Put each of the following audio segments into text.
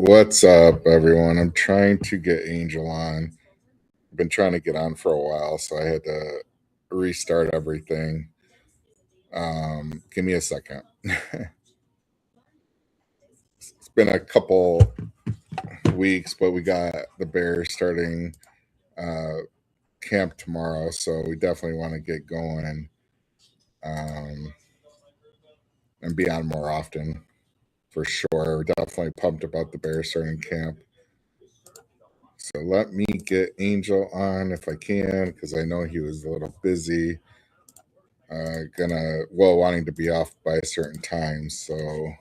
What's up, everyone? I'm trying to get Angel on. I've been trying to get on for a while, so I had to restart everything. Give me a second. It's been a couple weeks, but we got the Bears starting camp tomorrow, so we definitely want to get going um, and be on more often for sure. We're definitely pumped about the Bears starting camp. So let me get Angel on if I can, because I know he was a little busy. Wanting to be off by a certain time. So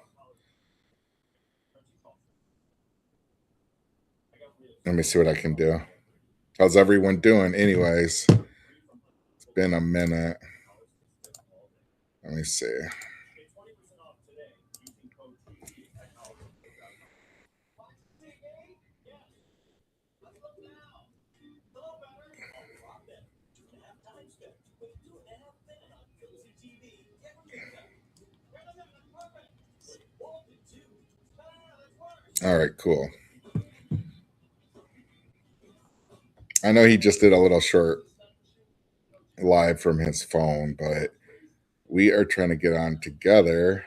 let me see what I can do. How's everyone doing? Anyways, it's been a minute. Let me see. All right, cool. I know he just did a little short live from his phone, but we are trying to get on together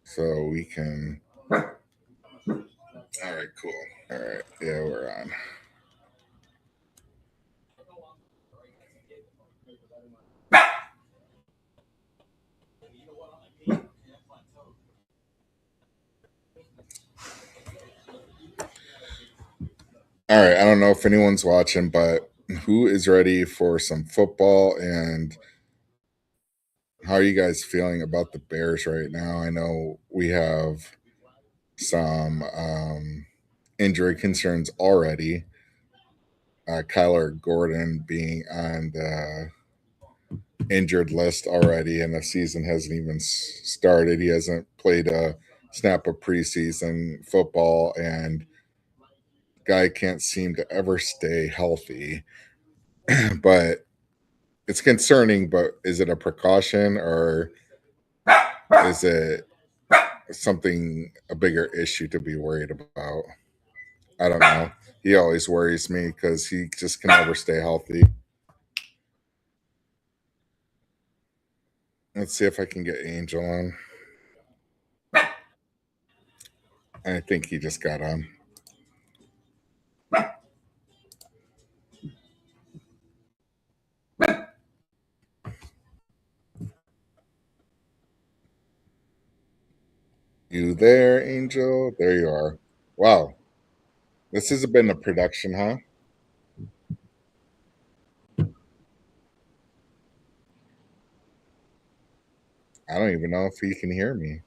so we can. All right, cool. All right, yeah, we're on. All right, I don't know if anyone's watching, but who is ready for some football, and how are you guys feeling about the Bears right now? I know we have some injury concerns already. Kyler Gordon being on the injured list already, and the season hasn't even started. He hasn't played a snap of preseason football, and guy can't seem to ever stay healthy. But it's concerning. But is it a precaution, or is it something a bigger issue to be worried about? I don't know. He always worries me because he just can never stay healthy. Let's see if I can get Angel on. I think he just got on. You there, Angel? There you are. Wow. This has been a production, huh? I don't even know if he can hear me.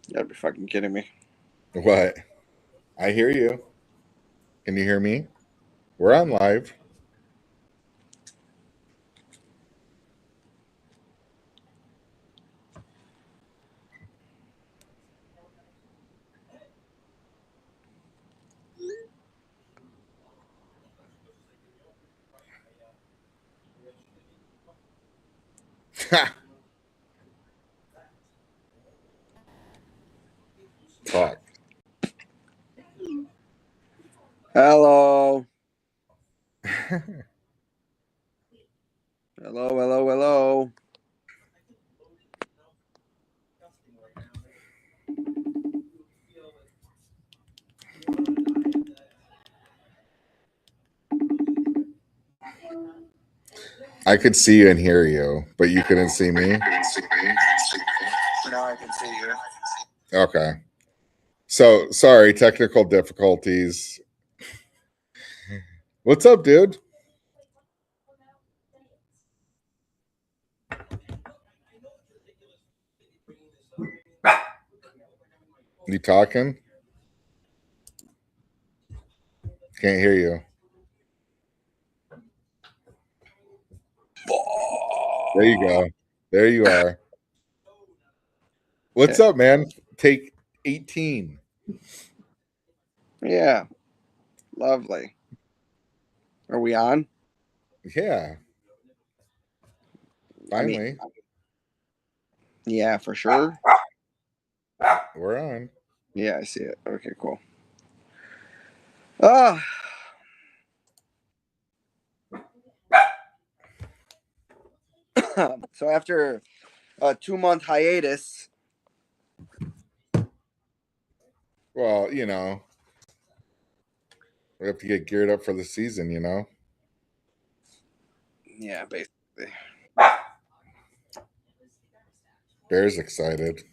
You gotta be fucking kidding me. What? I hear you. Can you hear me? We're on live. Talk. Hello. Hello. I could see you and hear you, but you couldn't see me. Now I can see you. Okay. So sorry, technical difficulties. What's up, dude? You talking? Can't hear you. There you go. There you are. What's Okay. up, man? Take 18. Yeah. Lovely. Are we on? Yeah, I mean, finally. Yeah, for sure. We're on. Yeah, I see it. Okay, cool. Ah, so after a 2-month hiatus, Well, we have to get geared up for the season. yeah, basically. Bears excited.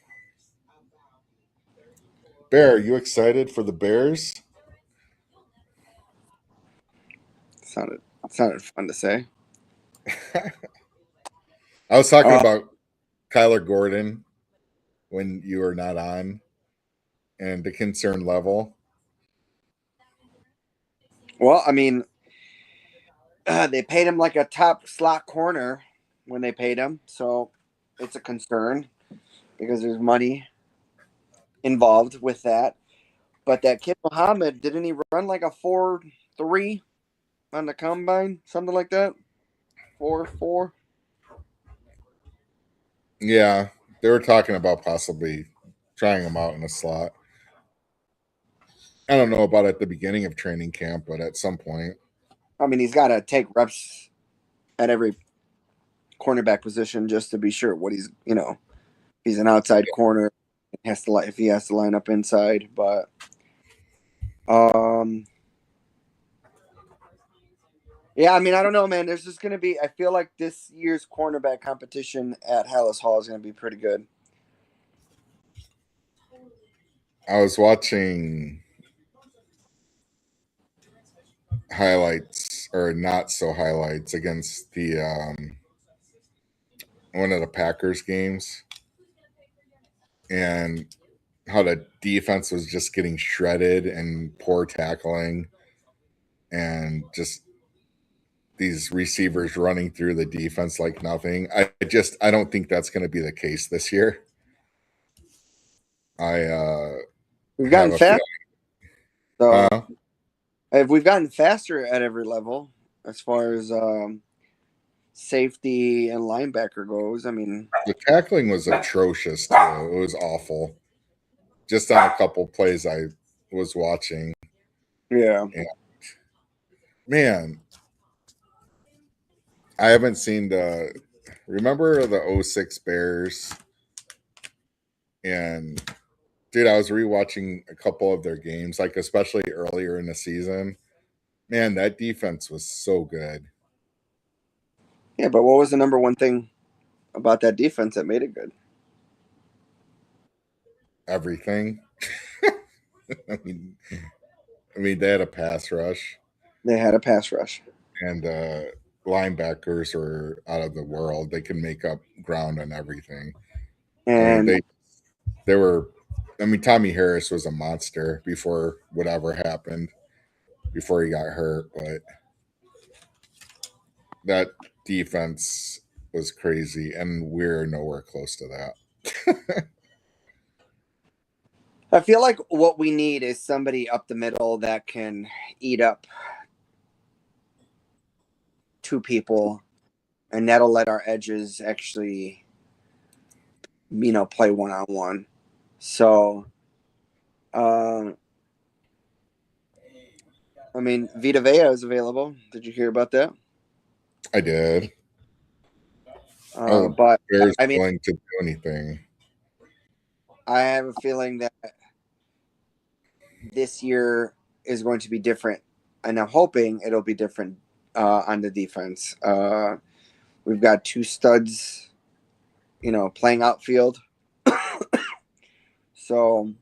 Bear, are you excited for the Bears? Sounded fun to say. I was talking Uh, about Kyler Gordon when you were not on and the concern level. well, I mean, they paid him like a top slot corner when they paid him, so it's a concern because there's money involved with that. But that kid Muhammad, didn't he run like a 4.3 on the combine, something like that? 4.4. Yeah, they were talking about possibly trying him out in a slot. I don't know about at the beginning of training camp, but at some point. I mean, he's got to take reps at every cornerback position just to be sure what he's an outside corner. If he has to line up inside, but um, yeah, I mean, I don't know, man. There's just gonna be. I feel like this year's cornerback competition at Hallis Hall is gonna be pretty good. I was watching highlights or not so highlights against the one of the Packers games and how the defense was just getting shredded and poor tackling and just these receivers running through the defense like nothing. I don't think that's going to be the case this year. I We've have gotten a fast, feeling. so Huh? if we've gotten faster at every level as far as safety and linebacker goes. I mean, The tackling was atrocious too. It was awful. Just on a couple plays I was watching. yeah, And man, I haven't seen the remember the '06 Bears and dude, I was rewatching a couple of their games, like especially earlier in the season. Man, that defense was so good. yeah. But what was the number one thing about that defense that made it good? Everything. I mean, they had a pass rush They had a pass rush, and linebackers were out of the world. They can make up ground on everything. I mean, and they were. I mean, Tommy Harris was a monster before whatever happened, before he got hurt. But that defense was crazy, and we're nowhere close to that. I feel like what we need is somebody up the middle that can eat up two people, and that'll let our edges actually, play 1-on-1. So, uh, I mean, Vita Vea is available. Did you hear about that? I did. Oh, But Bears I mean, willing to do anything. I have a feeling that this year is going to be different, and I'm hoping it'll be different on the defense. We've got two studs, playing outfield. So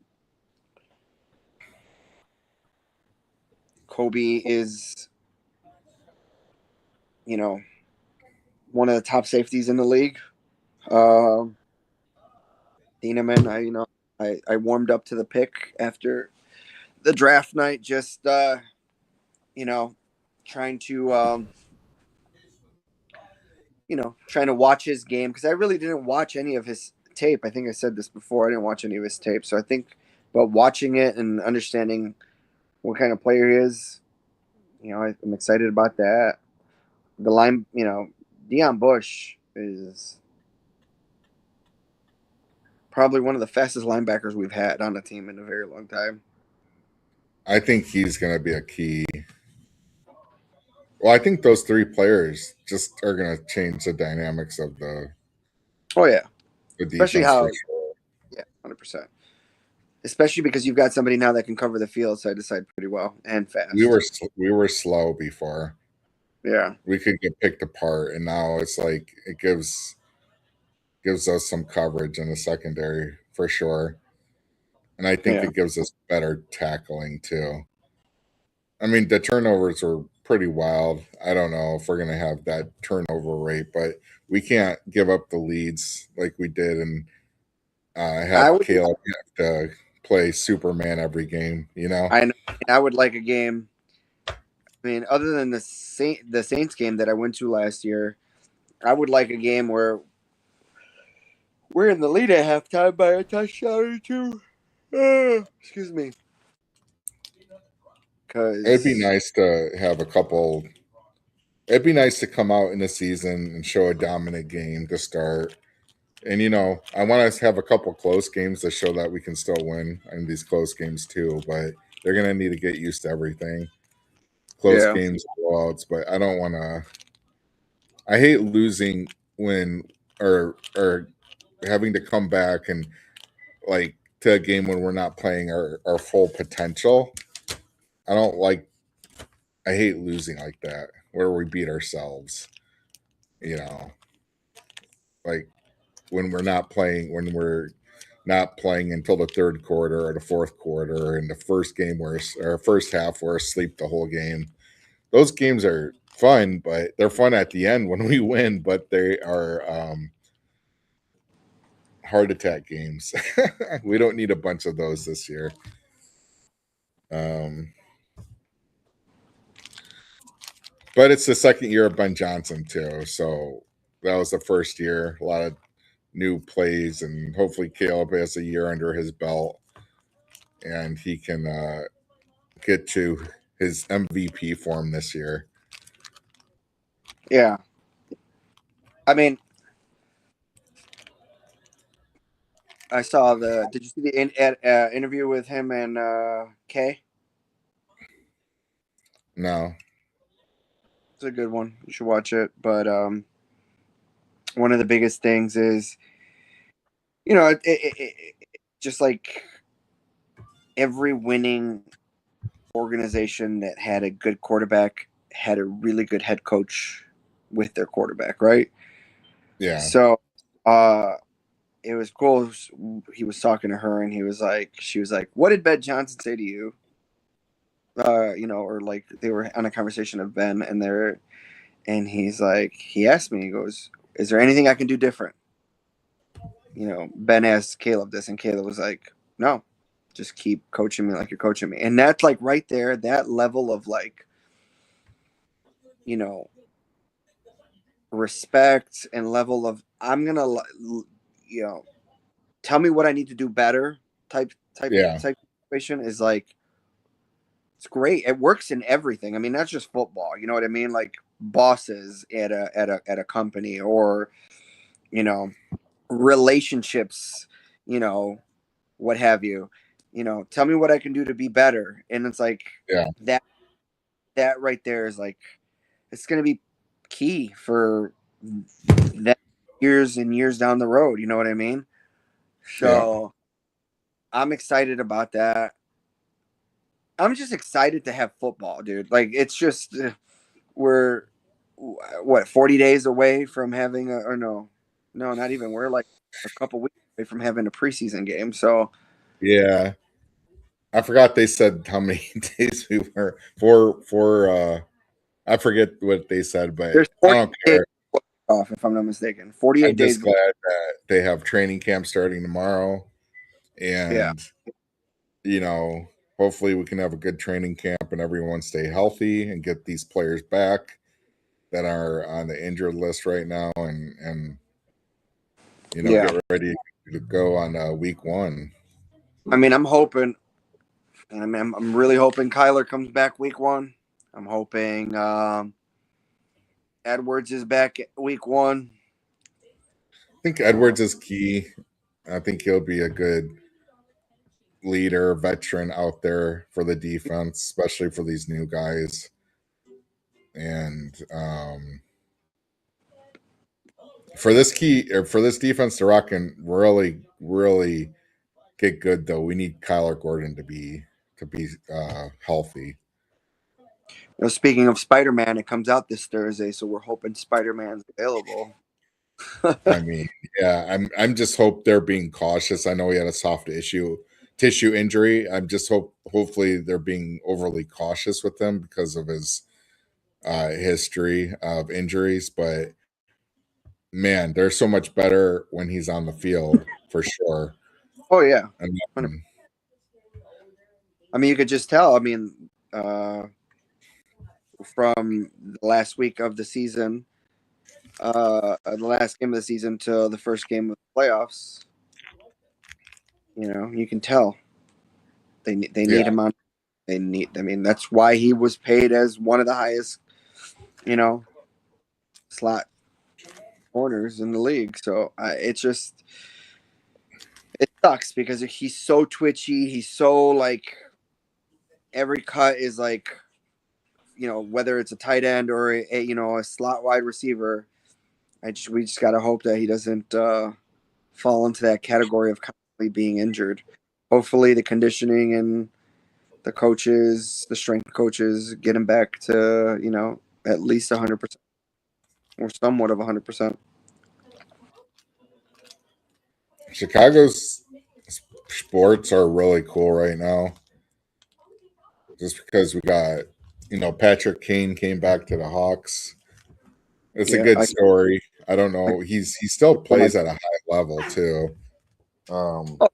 Kobe is, you know, one of the top safeties in the league. Uh, Thieneman, I warmed up to the pick after the draft night, just you know, trying to trying to watch his game because I really didn't watch any of his tape. I think I said this before. I didn't watch any of his tape, so I think, but watching it and understanding what kind of player he is, I'm excited about that. The line, Deion Bush is probably one of the fastest linebackers we've had on the team in a very long time. I think he's going to be a key. Well, I think those three players just are going to change the dynamics of Oh yeah, the especially defense for how sure. 100%. Especially because you've got somebody now that can cover the field side to side pretty well and We fast. were we were slow before. Yeah, We could get picked apart, and now it's like it gives us some coverage in the secondary for sure. And I think yeah. it gives us better tackling too. I mean, the turnovers were pretty wild. I don't know if we're going to have that turnover rate, but we can't give up the leads like we did and I have would, Caleb have to play Superman every game, you know? I know, I would like a game. I mean, other than the Saints game that I went to last year, I would like a game where we're in the lead at halftime by a touchdown or two. Excuse me, It'd be because nice to have a couple. It'd be nice to come out in the season and show a dominant game to start. And I want us to have a couple close games to show that we can still win in these close games too. But they're gonna need to get used to everything. Close yeah, games, blowouts. But I don't want to. I hate losing when or having to come back and like to a game when we're not playing our full potential. I don't like. I hate losing like that where we beat ourselves. You know, like when we're not playing until the third quarter or the fourth quarter, and the first game where our first half we're asleep the whole game. Those games are fun, but they're fun at the end when we win. But they are heart attack games. We don't need a bunch of those this year. Um, but it's the second year of Ben Johnson too, so that was the first year. A lot of new plays, and hopefully Caleb has a year under his belt, and he can get to his MVP form this year. yeah. I mean, I saw the. Did you see the interview with him and Kay? No, It's a good one. You should watch it. But one of the biggest things is, just like every winning organization that had a good quarterback had a really good head coach with their quarterback, right? yeah, So, it was cool. He was talking to her, and she was like, "What did Ben Johnson say to you?" Or like they were on a conversation of Ben, and he's like, he asked me, he goes, "Is there anything I can do different?" Ben asked Caleb this, and Caleb was like, "No, just keep coaching me like you're coaching me." And that's like right there, that level of like, you know, respect and level of I'm gonna, you know, tell me what I need to do better type type yeah, type situation is like it's great. It works in everything. I mean, that's just football. You know what I mean? Like bosses at a company or you know relationships. You know what have you. Tell me what I can do to be better. And it's like yeah, that that right there is like it's going to be key for that years and years down the road. You know what I mean? yeah, So I'm excited about that. I'm just excited to have football, dude. Like it's just we're what 40 days away from having or no, not even. We're like a couple weeks away from having a preseason game. So yeah. I forgot they said how many days we were for. I forget what they said, but there's I 40 don't days care. off, if I'm not mistaken. 48 I'm days. just glad that they have training camp starting tomorrow, Yeah, and you know, hopefully we can have a good training camp and everyone stay healthy and get these players back that are on the injured list right now, and yeah. get ready to go on week one. I mean, I'm hoping, and I'm really hoping Kyler comes back week one. I'm hoping Edwards is back week one. I think Um, Edwards is key. I think he'll be a good leader, veteran out there for the defense, especially for these new guys. And for this key or for this defense to rock and really get good though, we need Kyler Gordon to be healthy. Speaking of Spider-Man, it comes out this Thursday, so we're hoping Spider-Man's available. I mean, yeah, I'm just hope they're being cautious. I know he had a soft tissue injury. I'm just hopefully they're being overly cautious with him because of his history of injuries. But man, they're so much better when he's on the field for sure. Oh yeah, And I mean you could just tell. I mean, from the last week of the season, the last game of the season to the first game of the playoffs, you can tell they need yeah, him on. They need. I mean, that's why he was paid as one of the highest, you know, slot corners in the league. So it's just it sucks because he's so twitchy. He's so like every cut is like whether it's a tight end or a slot wide receiver. We just gotta hope that he doesn't fall into that category of constantly being injured. Hopefully, the conditioning and the coaches, the strength coaches, get him back to at least 100% or somewhat of 100%. Chicago's sports are really cool right now, just because we got Patrick Kane came back to the Hawks. It's a Yeah, good story. I don't know. He still oh my, plays at a high level too. Um, oh,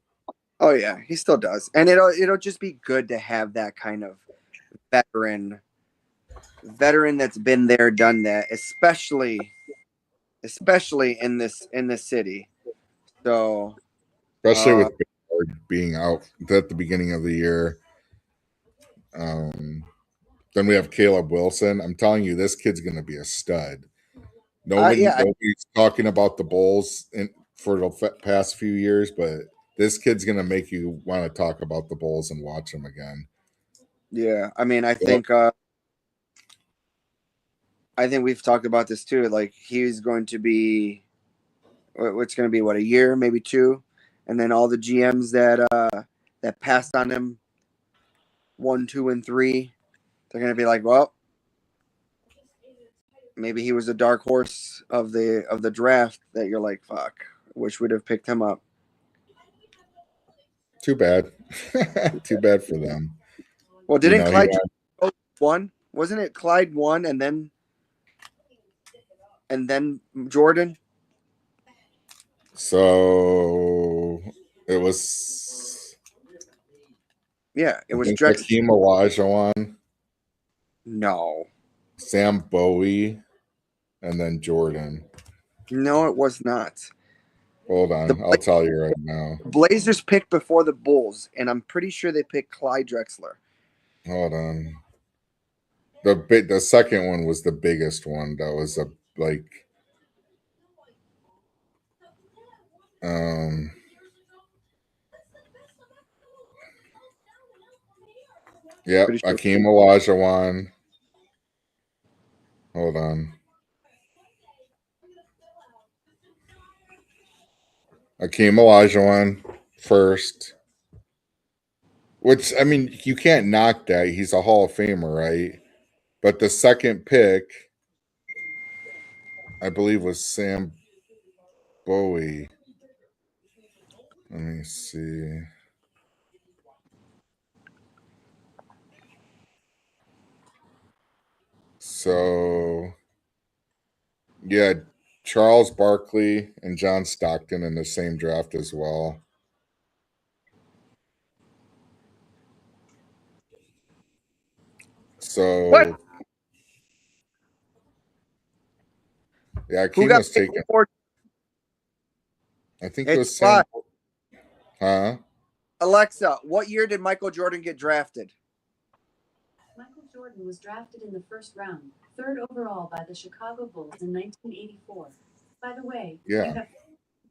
oh yeah, he still does, and it'll just be good to have that kind of veteran that's been there, done that, especially in this city. So, especially uh, with Ballard being out at the beginning of the year. Um, then we have Caleb Wilson. I'm telling you, this kid's going to be a stud. yeah, Nobody's talking about the Bulls for the past few years, but this kid's going to make you want to talk about the Bulls and watch them again. yeah. I mean, I Yep. think we've talked about this too. Like he's going to be what's going to be what, a year, maybe two, and then all the GMs that passed on him 1, 2, and 3, they're going to be like, well, maybe he was a dark horse of the draft that you're like, fuck, wish we'd have picked him up. Too bad. Too bad for them. Well, You didn't know, he Clyde went. one? Wasn't it Clyde one and then Jordan? So it was, Yeah, it I was think, Drex. Hakeem Olajuwon, No, Sam Bowie, and then Jordan. no, it was not. Hold The on, I'll tell you right now. Blazers picked before the Bulls, and I'm pretty sure they picked Clyde Drexler. Hold on. The second one was the biggest one. That was a like um yep, Pretty sure. Hakeem Olajuwon. Hold on. Hakeem Olajuwon first. Which I mean, you can't knock that. He's a Hall of Famer, right? But the second pick, I believe, was Sam Bowie. Let me see. So yeah, Charles Barkley and John Stockton in the same draft as well. What? So yeah, Who Akeem got was picked taken. before? I think it It's was Clyde. Sam. Huh? Alexa, what year did Michael Jordan get drafted? Michael Jordan was drafted in the first round, third overall by the Chicago Bulls in 1984. By the way, you Yeah. have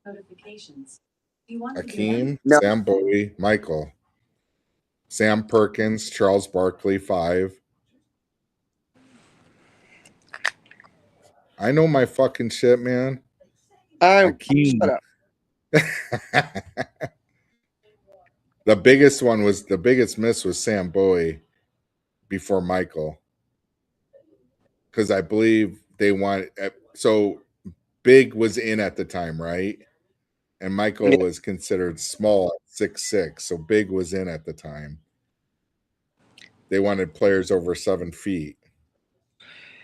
notifications. Do you want to begin? Akeem, No. Sam Bowie, Michael, Sam Perkins, Charles Barkley, 5. I know my fucking shit, man. Akeem. Shut up. The biggest miss was Sam Bowie before Michael. Because I believe they wanted, so Big was in at the time, right? And Michael was considered small at 6'6", so Big was in at the time. They wanted players over 7 feet.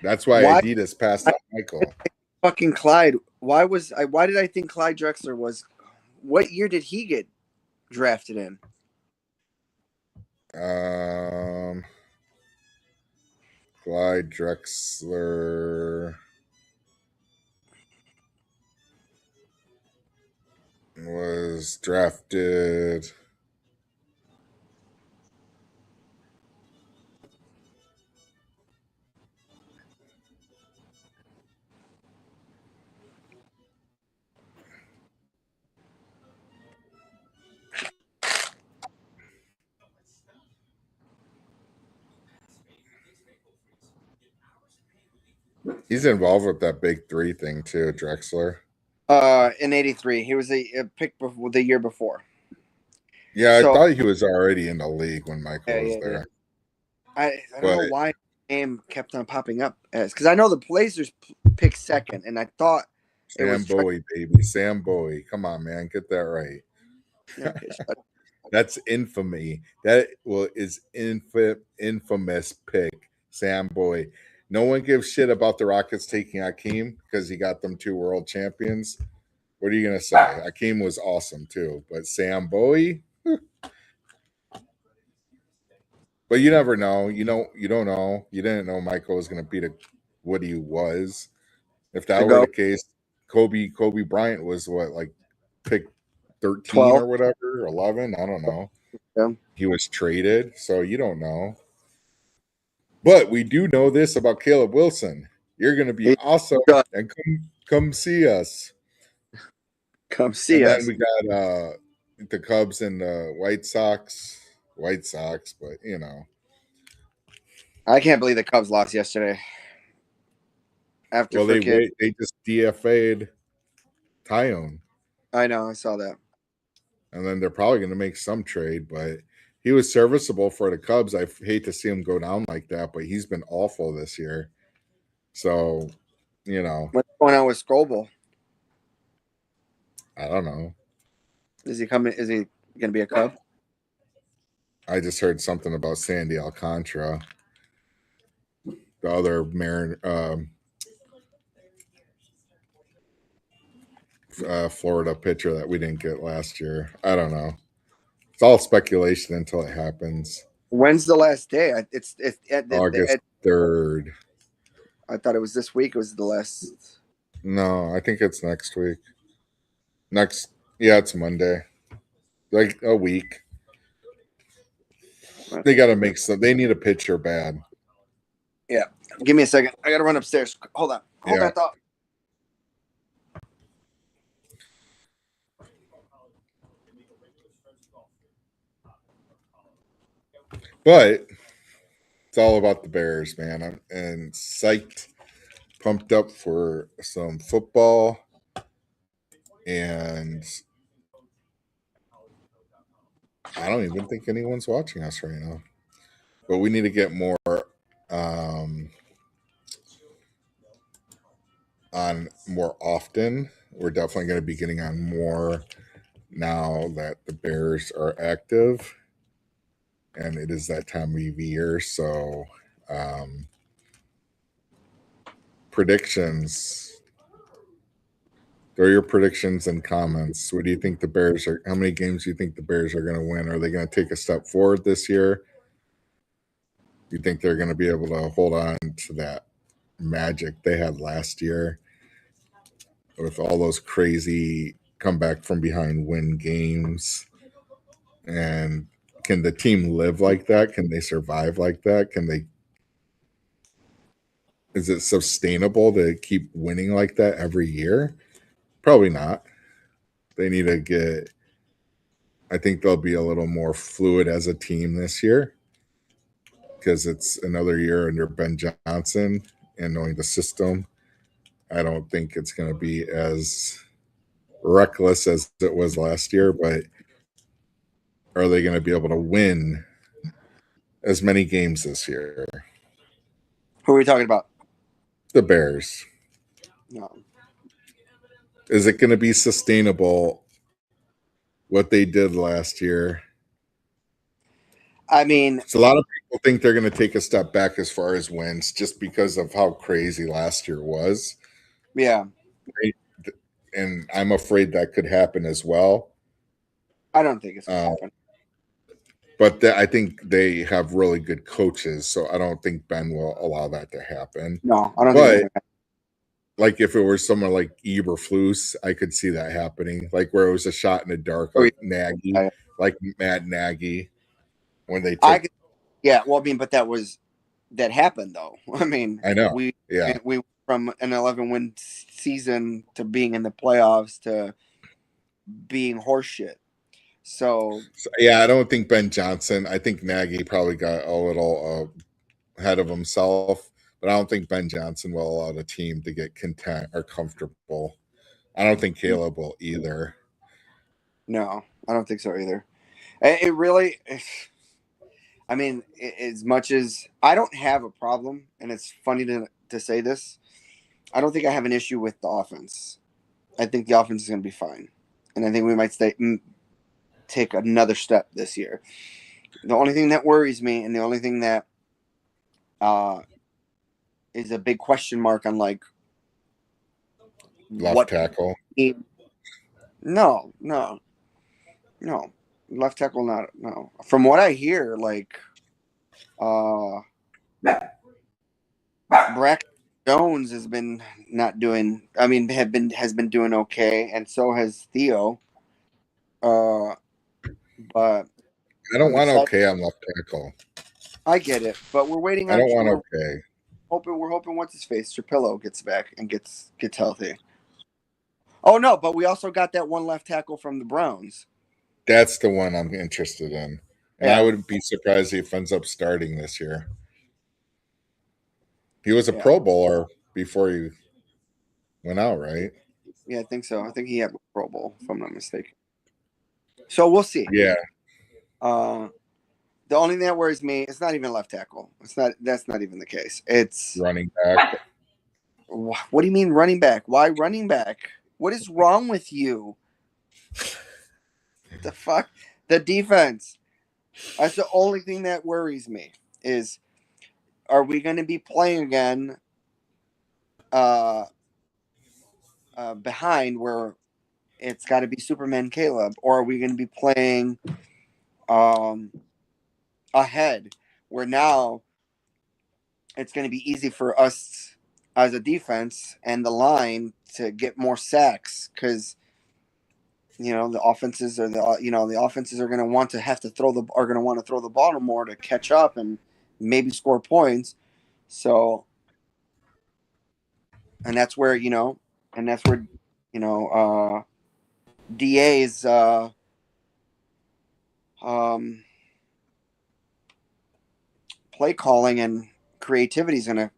That's why Why- Adidas passed on Michael. Fucking Clyde. Why did I think Clyde Drexler was? What year did he get drafted in? Clyde Drexler was drafted. He's involved with that big 3 thing too, Drexler. In '83, he was a pick before, the year before. Yeah, So- I thought he was already in the league when Michael was there. I don't know why his name kept on popping up as, because I know the Blazers picked second, and I thought it Sam was Bowie, baby. Sam Bowie. Come on, man. Get that right. Okay, That's infamy. That is infamous pick. Sam Bowie. No one gives shit about the Rockets taking Akeem because he got them 2 world champions. What are you gonna say? Akeem was awesome too, but Sam Bowie. But you never know. You don't know. You didn't know Michael was gonna beat what he was. If that To were go. the case, Kobe Bryant was what, like pick 13 12. or whatever, 11. I don't know. Yeah. He was traded, so you don't know. But we do know this about Caleb Wilson. You're going to be awesome, and come see us. Come see and us. then we got the Cubs and the White Sox. White Sox, but you know. I can't believe the Cubs lost yesterday. After Well, they just DFA'd Tyone. I know, I saw that. And then they're probably going to make some trade, but he was serviceable for the Cubs. I hate to see him go down like that, but he's been awful this year. So, you know. What's going on with Scobel? I don't know. Is he coming? Is he going to be a Cub? I just heard something about Sandy Alcantara, the other Florida pitcher that we didn't get last year. I don't know. It's all speculation until it happens. When's the last day? It's August 3rd. I thought it was this week. It was the last. No, I think it's next week. It's Monday. Like a week. They got to make some. They need a pitcher bad. Yeah. Give me a second. I got to run upstairs. Hold on. Hold that thought. But it's all about the Bears, man. I'm psyched, pumped up for some football, and I don't even think anyone's watching us right now. But we need to get more on more often. We're definitely going to be getting on more now that the Bears are active, and it is that time of year. So, predictions. Throw your predictions and comments. What do you think the Bears are? How many games do you think the Bears are going to win? Are they going to take a step forward this year? Do you think they're going to be able to hold on to that magic they had last year with all those crazy come back from behind win games? And can the team live like that? Can they survive like that? Is it sustainable to keep winning like that every year? Probably not. They need to get I think they'll be a little more fluid as a team this year because it's another year under Ben Johnson and knowing the system. I don't think it's going to be as reckless as it was last year, but are they going to be able to win as many games this year? Who are we talking about? The Bears. No. Is it going to be sustainable what they did last year? I mean, So a lot of people think they're going to take a step back as far as wins just because of how crazy last year was. yeah. Right? And I'm afraid that could happen as well. I don't think it's going to happen. But I think they have really good coaches, so I don't think Ben will allow that to happen. No, I don't think it's But going to happen. like if it were someone like Eberflus, I could see that happening. Like where it was a shot in the dark, Oh, like Nagy, yeah. like Matt Nagy, when they I took. could, yeah. Well, I mean, but that happened though. I mean, I know, we yeah. from an 11-win season to being in the playoffs to being horseshit. So Yeah, I don't think Ben Johnson. I think Nagy probably got a little ahead of himself, but I don't think Ben Johnson will allow the team to get content or comfortable. I don't think Caleb will either. no, I don't think so either. It really. I mean, as much as I don't have a problem, and it's funny to say this, I don't think I have an issue with the offense. I think the offense is going to be fine, and I think we might take another step this year. The only thing that worries me, and the only thing that is a big question mark on like Left what tackle. No, left tackle not no. From what I hear, like Braxton Jones has been not doing. I mean, has been doing okay, and so has Theo. But I don't I'm want excited. okay on left tackle. I get it, but we're waiting I on. don't want okay. We're hoping what's his face Trapillo gets back and gets healthy. Oh no, but we also got that one left tackle from the Browns. That's the one I'm interested in. And I Yeah, wouldn't be surprised if he ends up starting this year. He was a yeah, Pro Bowler before he went out, right? yeah. I think so. I think he had a Pro Bowl, if I'm not mistaken. So we'll see. Yeah. Uh, the only thing that worries me, it's not even left tackle. It's not. That's not even the case. It's Running back. what do you mean running back? Why running back? What is wrong with you? What the fuck? The defense. That's the only thing that worries me. Is are we going to be playing again? Uh, Behind where it's got to be Superman Caleb, or are we going to be playing um ahead where now it's going to be easy for us as a defense and the line to get more sacks because the offenses are going to want to have to are going to want to throw the ball more to catch up and maybe score points. So, and that's where you know DA's um, play calling and creativity is going to.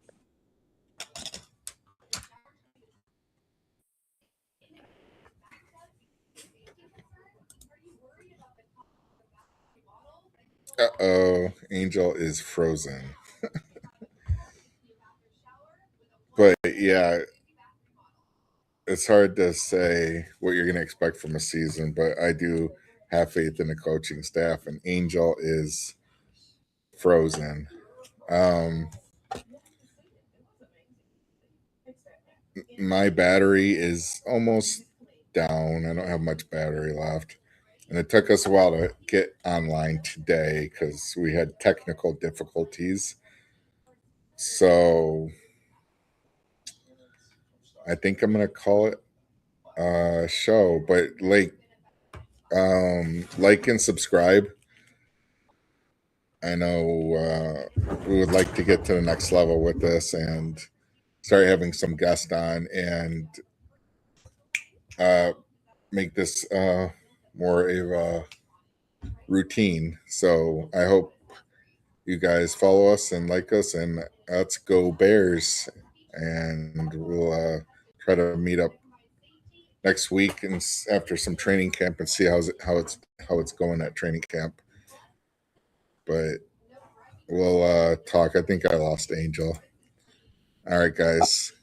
Uh-oh. Angel is frozen. But yeah, it's hard to say what you're going to expect from a season, but I do have faith in the coaching staff, and Angel is frozen. Um, my battery is almost down. I don't have much battery left. And it took us a while to get online today because we had technical difficulties. So I think I'm going to call it a show. But like and subscribe. I know we would like to get to the next level with this and start having some guests on and uh, make this more of a routine. So I hope you guys follow us and like us, and let's go Bears. And we'll try to meet up next week and after some training camp and see how it's going at training camp. But we'll talk. I think I lost Angel. All right, guys.